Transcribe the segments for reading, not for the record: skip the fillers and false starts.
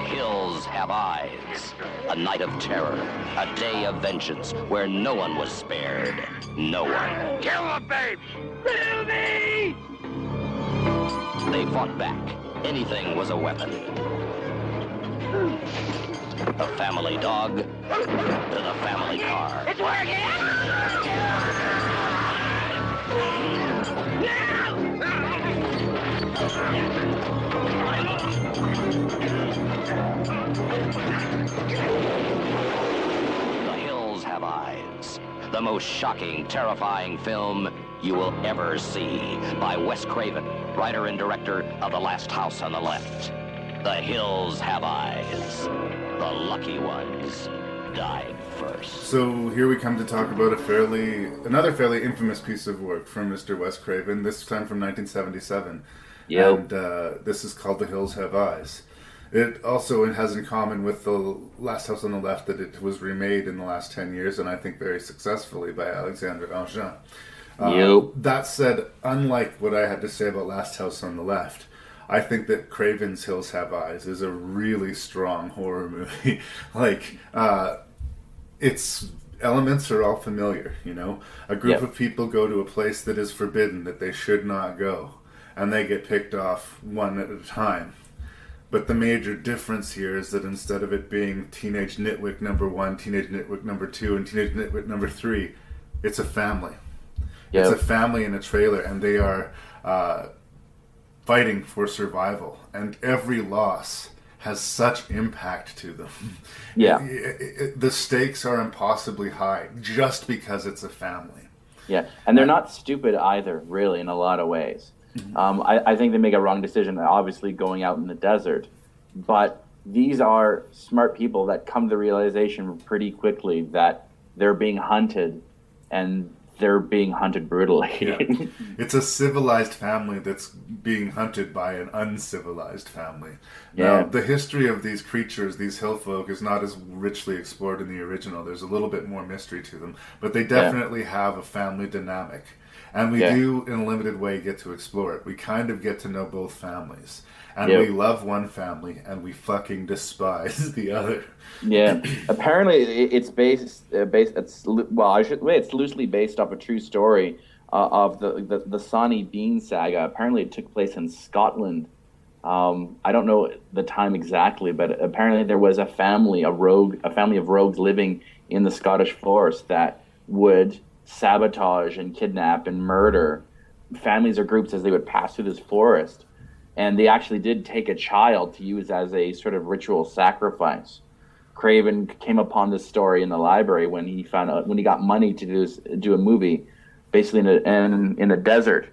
hills have eyes. A night of terror, a day of vengeance, where no one was spared. No one. Kill the babe! Kill me! They fought back. Anything was a weapon. The family dog to the family car. It's working! The Hills Have Eyes. The most shocking, terrifying film you will ever see, by Wes Craven, writer and director of The Last House on the Left. The Hills Have Eyes. The lucky ones died first. So here we come to talk about another fairly infamous piece of work from Mr. Wes Craven, this time from 1977. Yep. And this is called The Hills Have Eyes. It also has in common with The Last House on the Left that it was remade in the last 10 years, and I think very successfully, by Alexandre Aja. That said, unlike what I had to say about Last House on the Left, I think that Craven's Hills Have Eyes is a really strong horror movie. Its elements are all familiar, you know? A group of people go to a place that is forbidden, that they should not go, and they get picked off one at a time. But the major difference here is that instead of it being Teenage Nitwick number 1, Teenage Nitwick number 2, and Teenage Nitwick number 3, it's a family. Yep. It's a family in a trailer, and they are fighting for survival. And every loss has such impact to them. Yeah. The stakes are impossibly high just because it's a family. Yeah, and they're not stupid either, really, in a lot of ways. I think they make a wrong decision, obviously, going out in the desert. But these are smart people that come to the realization pretty quickly that they're being hunted, and they're being hunted brutally. Yeah. It's a civilized family that's being hunted by an uncivilized family. Now, the history of these creatures, these hill folk, is not as richly explored in the original. There's a little bit more mystery to them. But they definitely have a family dynamic. And we do, in a limited way, get to explore it. We kind of get to know both families. And we love one family, and we fucking despise the other. Yeah. Apparently, it's it's loosely based off a true story of the Sonny Bean saga. Apparently, it took place in Scotland. I don't know the time exactly, but apparently there was a family of rogues living in the Scottish forest that would sabotage and kidnap and murder families or groups as they would pass through this forest. And they actually did take a child to use as a sort of ritual sacrifice. Craven came upon this story in the library when he got money to do a movie, basically in a desert.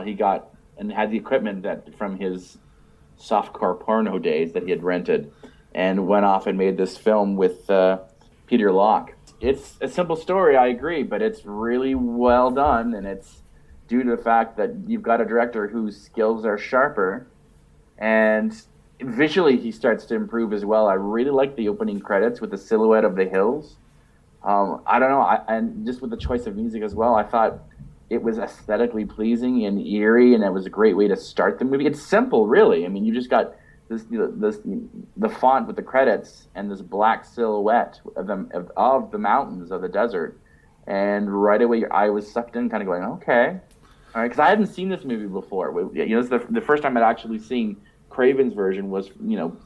He got and had the equipment that from his softcore porno days that he had rented, and went off and made this film with Peter Locke. It's a simple story, I agree, but it's really well done, and it's due to the fact that you've got a director whose skills are sharper, and visually he starts to improve as well. I really like the opening credits with the silhouette of the hills. I don't know, and just with the choice of music as well, I thought it was aesthetically pleasing and eerie, and it was a great way to start the movie. It's simple, really. I mean, you just got the font with the credits and this black silhouette of the mountains of the desert, and right away I was sucked in, kind of going, okay, all right, because I hadn't seen this movie before. This is the first time I'd actually seen Craven's version was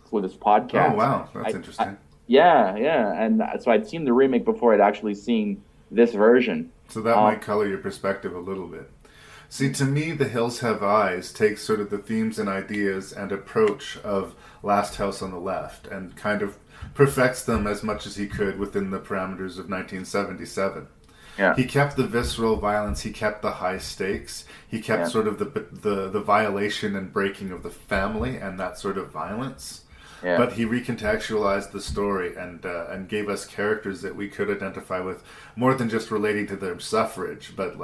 for this podcast. Oh wow, that's interesting. And so I'd seen the remake before I'd actually seen this version. So that might color your perspective a little bit. See, to me, The Hills Have Eyes takes sort of the themes and ideas and approach of Last House on the Left and kind of perfects them as much as he could within the parameters of 1977. Yeah. He kept the visceral violence, he kept the high stakes, he kept sort of the violation and breaking of the family and that sort of violence. Yeah. But he recontextualized the story and gave us characters that we could identify with more than just relating to their suffrage, but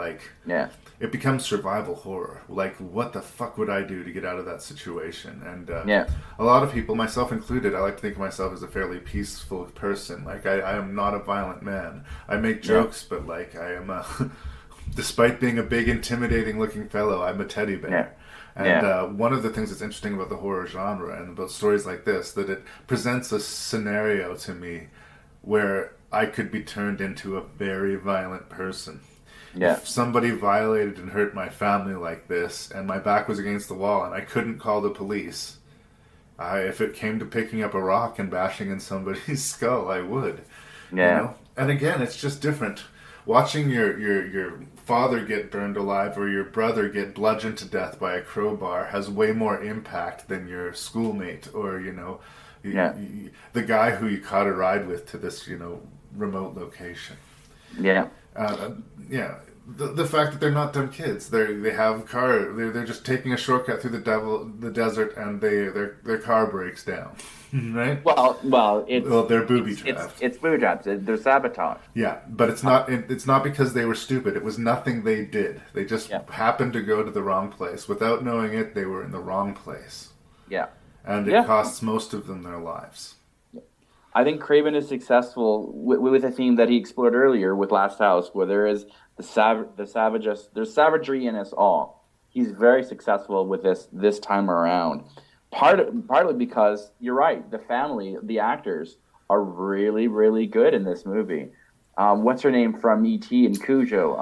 it becomes survival horror. Like, what the fuck would I do to get out of that situation? And a lot of people, myself included, I like to think of myself as a fairly peaceful person. Like, I am not a violent man. I make jokes, but like, I am despite being a big, intimidating looking fellow, I'm a teddy bear. And one of the things that's interesting about the horror genre and about stories like this, that it presents a scenario to me where I could be turned into a very violent person. Yeah. If somebody violated and hurt my family like this, and my back was against the wall, and I couldn't call the police, if it came to picking up a rock and bashing in somebody's skull, I would. Yeah. You know? And again, it's just different. Watching your father get burned alive or your brother get bludgeoned to death by a crowbar has way more impact than your schoolmate or, the guy who you caught a ride with to this, remote location. Yeah. The fact that they're not dumb kids, they have a car, they're just taking a shortcut through the desert, and their car breaks down, right? Well, they're booby trapped. It's booby traps. They're sabotage. Yeah, but it's not because they were stupid. It was nothing they did. They just happened to go to the wrong place. Without knowing it, they were in the wrong place. Yeah, and it costs most of them their lives. I think Craven is successful with a theme that he explored earlier with Last House, where there is there's savagery in us all. He's very successful with this time around. Partly because you're right, the family, the actors are really, really good in this movie. What's her name from E.T. and Cujo?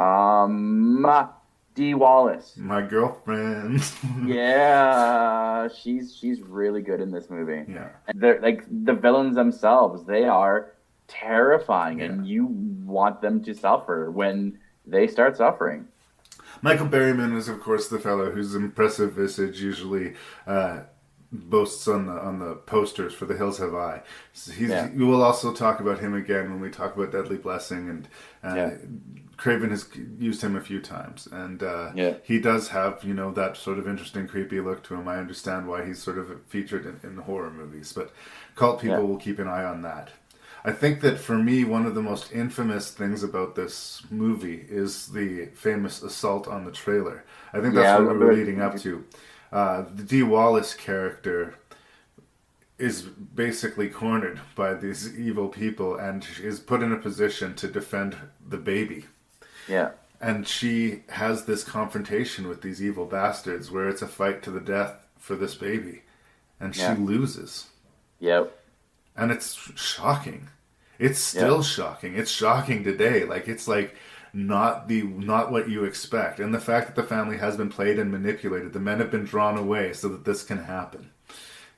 Dee Wallace. My girlfriend. Yeah, she's really good in this movie. Yeah, and they're like the villains themselves. They are terrifying, and you want them to suffer when they start suffering. Michael Berryman is, of course, the fellow whose impressive visage usually boasts on the posters for The Hills Have Eye. We will also talk about him again when we talk about Deadly Blessing, and Craven has used him a few times, and he does have that sort of interesting, creepy look to him. I understand why he's sort of featured in horror movies, but cult people will keep an eye on that. I think that for me, one of the most infamous things about this movie is the famous assault on the trailer. I think that's what we were leading up to. The Dee Wallace character is basically cornered by these evil people and is put in a position to defend the baby. Yeah. And she has this confrontation with these evil bastards where it's a fight to the death for this baby. And she loses. Yep. And it's shocking. It's still shocking. It's shocking today. It's not what you expect. And the fact that the family has been played and manipulated, the men have been drawn away so that this can happen.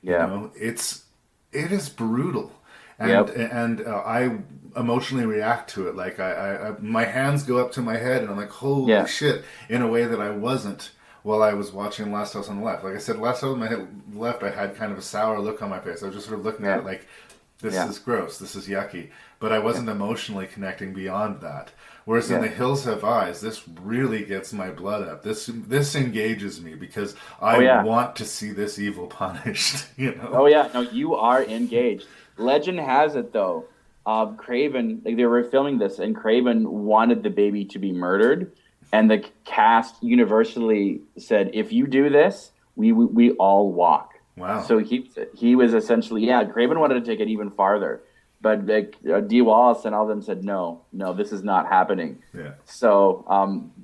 It is brutal. And I emotionally react to it. I my hands go up to my head and I'm like, holy shit, in a way that I wasn't while I was watching Last House on the Left. Like I said, Last House on the Left, I had kind of a sour look on my face. I was just sort of looking at it like, this is gross, this is yucky. But I wasn't emotionally connecting beyond that. Whereas in The Hills Have Eyes, this really gets my blood up. This engages me because I want to see this evil punished. Oh yeah, no, you are engaged. Legend has it though, Craven, they were filming this, and Craven wanted the baby to be murdered, and the cast universally said, "If you do this, we all walk." Wow. So he was essentially Craven wanted to take it even farther. But Dee Wallace and all of them said, no, this is not happening. Yeah. So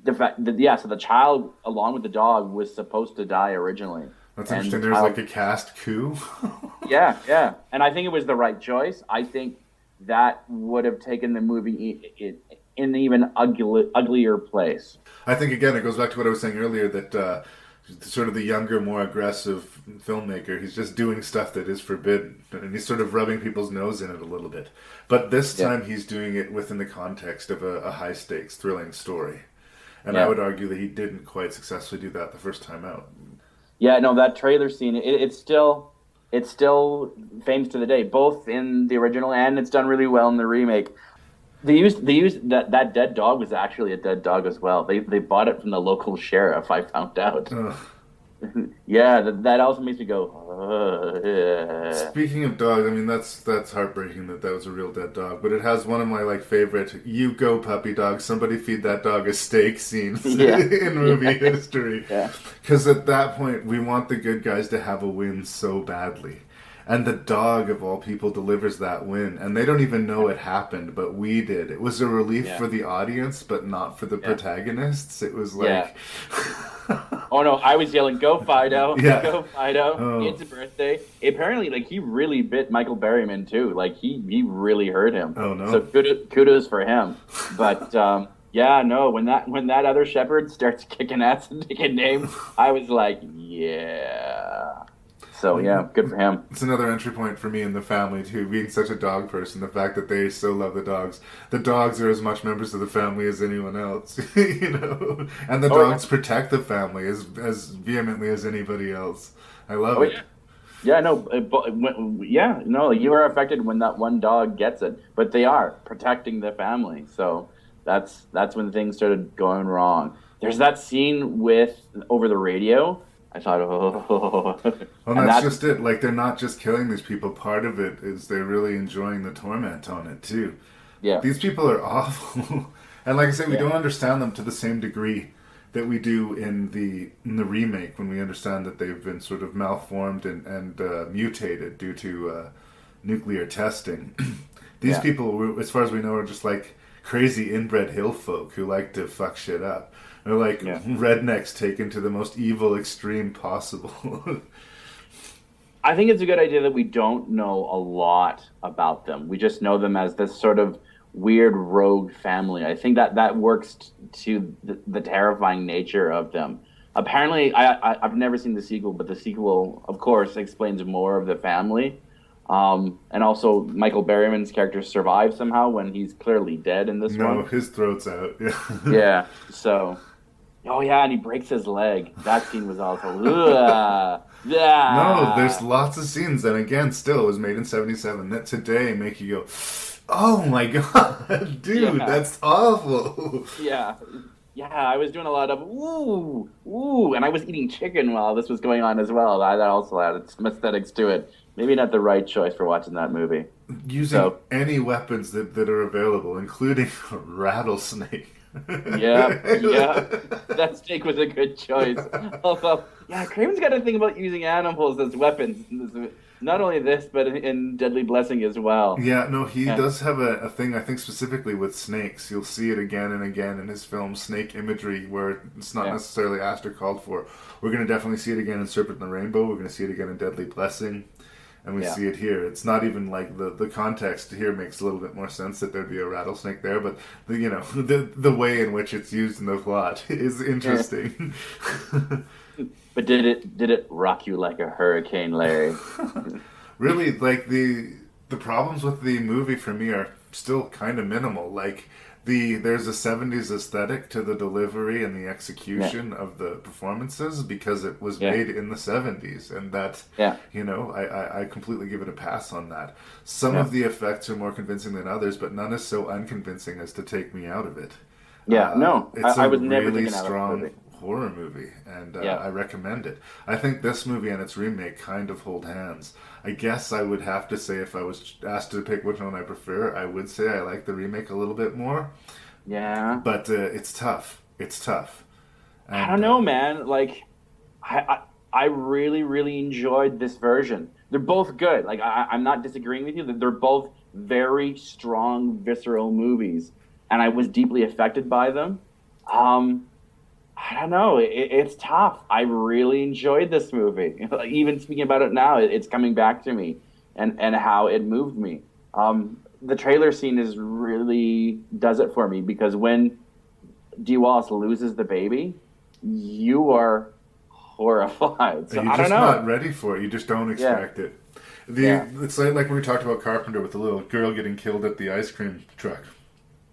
so the child, along with the dog, was supposed to die originally. That's interesting. There's like a cast coup. yeah. And I think it was the right choice. I think that would have taken the movie in an even uglier place. I think, again, it goes back to what I was saying earlier, that sort of the younger, more aggressive filmmaker, he's just doing stuff that is forbidden, and he's sort of rubbing people's nose in it a little bit. But this time he's doing it within the context of a high-stakes, thrilling story. And I would argue that he didn't quite successfully do that the first time out. Yeah, no, that trailer scene, it's still famous to the day, both in the original and it's done really well in the remake. They used that dead dog was actually a dead dog as well. They bought it from the local sheriff, I found out. Yeah, that also makes me go, yeah. Speaking of dogs, I mean, that's heartbreaking that was a real dead dog. But it has one of my favorite, you go puppy dog, somebody feed that dog a steak scenes in movie history. Because at that point, we want the good guys to have a win so badly. And the dog, of all people, delivers that win. And they don't even know it happened, but we did. It was a relief for the audience, but not for the protagonists. It was like... Oh no, I was yelling, "Go Fido! Yeah. Go Fido! Oh. It's a birthday!" Apparently, like he really bit Michael Berryman too. Like he really hurt him. Oh, no. So kudos for him. But yeah, no, when that other shepherd starts kicking ass and taking names, I was like, yeah. So yeah, good for him. It's another entry point for me in the family too, being such a dog person. The fact that they so love the dogs. The dogs are as much members of the family as anyone else, you know. And the dogs protect the family as vehemently as anybody else. I love it. Yeah. Yeah, no, you are affected when that one dog gets it, but they are protecting the family. So that's when things started going wrong. There's that scene with over the radio. I thought, oh. Well, that's just it. Like, they're not just killing these people. Part of it is they're really enjoying the torment on it, too. Yeah. These people are awful. And like I said, we don't understand them to the same degree that we do in the remake, when we understand that they've been sort of malformed and mutated due to nuclear testing. These people, as far as we know, are just like crazy inbred hill folk who like to fuck shit up. They're like rednecks taken to the most evil extreme possible. I think it's a good idea that we don't know a lot about them. We just know them as this sort of weird rogue family. I think that works to the terrifying nature of them. Apparently, I've never seen the sequel, but the sequel, of course, explains more of the family. And also, Michael Berryman's character survives somehow when he's clearly dead in this one. No, his throat's out. Yeah. Yeah. So, oh yeah, and he breaks his leg. That scene was also. No, there's lots of scenes, and again, still, it was made in '77. That today make you go, oh my god, dude, that's awful. Yeah. Yeah, I was doing a lot of ooh, and I was eating chicken while this was going on as well. That also added some aesthetics to it. Maybe not the right choice for watching that movie. Using any weapons that are available, including a rattlesnake. Yeah, that steak was a good choice. Although, Craven's got a thing about using animals as weapons. Not only this, but in Deadly Blessing as well. Yeah, no, he does have a thing, I think, specifically with snakes. You'll see it again and again in his film, snake imagery, where it's not necessarily asked or called for. We're going to definitely see it again in Serpent and the Rainbow. We're going to see it again in Deadly Blessing. And we see it here. It's not even like the context here makes a little bit more sense that there'd be a rattlesnake there, but the way in which it's used in the plot is interesting. But did it rock you like a hurricane, Larry? Really, like the problems with the movie for me are still kind of minimal. Like there's a 70s aesthetic to the delivery and the execution of the performances because it was made in the 70s, and that I completely give it a pass on that. Some of the effects are more convincing than others, but none is so unconvincing as to take me out of it. It's I was a never really taken out strong of the movie. horror movie, and I recommend it. I think this movie and its remake kind of hold hands. I guess I would have to say, if I was asked to pick which one I prefer, I would say I like the remake a little bit more. Yeah. But it's tough. It's tough. And, I don't know, man. Like, I really, really enjoyed this version. They're both good. Like, I'm not disagreeing with you. They're both very strong, visceral movies. And I was deeply affected by them. I don't know. It's tough. I really enjoyed this movie. Even speaking about it now, it's coming back to me and how it moved me. The trailer scene really does it for me, because when Dee Wallace loses the baby, you are horrified. So you're I don't just know. not ready for it. You just don't expect it. It's like when we talked about Carpenter with the little girl getting killed at the ice cream truck.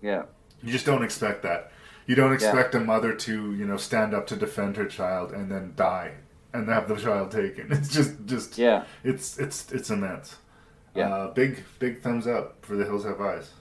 Yeah. You just don't expect that. You don't expect a mother to, stand up to defend her child and then die and have the child taken. It's just it's immense. Yeah. Big thumbs up for The Hills Have Eyes.